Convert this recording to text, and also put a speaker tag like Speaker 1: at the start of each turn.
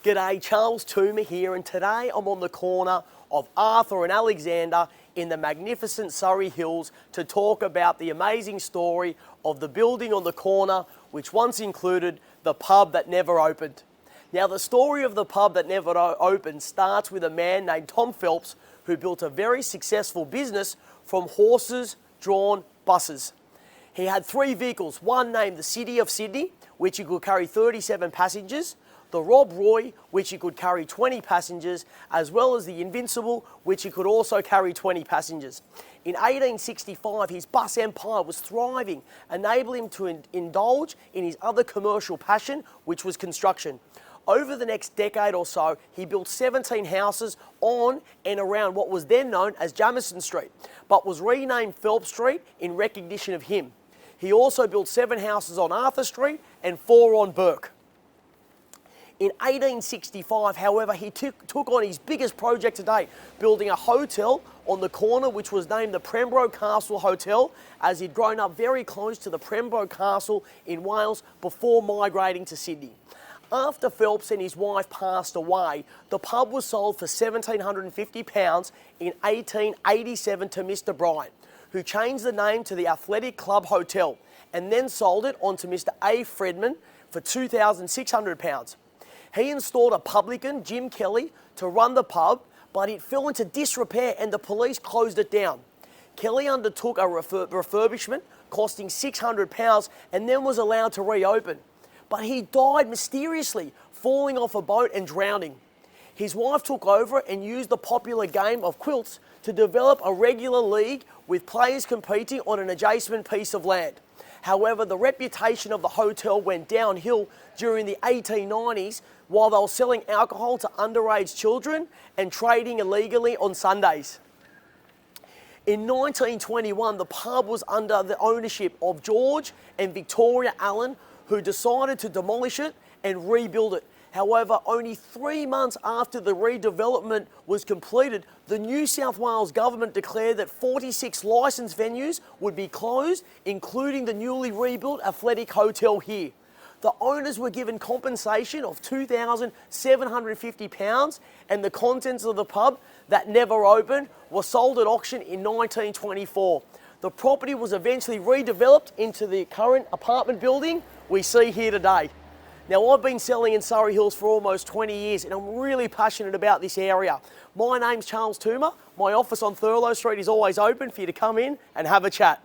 Speaker 1: G'day, Charles Toomer here, and today I'm on the corner of Arthur and Alexander in the magnificent Surry Hills to talk about the amazing story of the building on the corner which once included the pub that never opened. Now, the story of the pub that never opened starts with a man named Tom Phelps who built a very successful business from horses-drawn buses. He had three vehicles, one named the City of Sydney, which he could carry 37 passengers, the Rob Roy, which he could carry 20 passengers, as well as the Invincible, which he could also carry 20 passengers. In 1865, his bus empire was thriving, enabling him to indulge in his other commercial passion, which was construction. Over the next decade or so, he built 17 houses on and around what was then known as Jamison Street, but was renamed Phelps Street in recognition of him. He also built 7 houses on Arthur Street and 4 on Burke. In 1865, however, he took on his biggest project to date, building a hotel on the corner which was named the Pembroke Castle Hotel, as he'd grown up very close to the Pembroke Castle in Wales before migrating to Sydney. After Phelps and his wife passed away, the pub was sold for £1,750 in 1887 to Mr. Bryant, who changed the name to the Athletic Club Hotel and then sold it on to Mr. A. Fredman for £2,600. He installed a publican, Jim Kelly, to run the pub, but it fell into disrepair and the police closed it down. Kelly undertook a refurbishment costing £600 and then was allowed to reopen. But he died mysteriously, falling off a boat and drowning. His wife took over and used the popular game of quilts to develop a regular league with players competing on an adjacent piece of land. However, the reputation of the hotel went downhill during the 1890s while they were selling alcohol to underage children and trading illegally on Sundays. In 1921, the pub was under the ownership of George and Victoria Allen, who decided to demolish it and rebuild it. However, only 3 months after the redevelopment was completed, the New South Wales government declared that 46 licensed venues would be closed, including the newly rebuilt Athletic Hotel here. The owners were given compensation of £2,750 and the contents of the pub that never opened were sold at auction in 1924. The property was eventually redeveloped into the current apartment building we see here today. Now, I've been selling in Surry Hills for almost 20 years and I'm really passionate about this area. My name's Charles Toomer. My office on Thurlow Street is always open for you to come in and have a chat.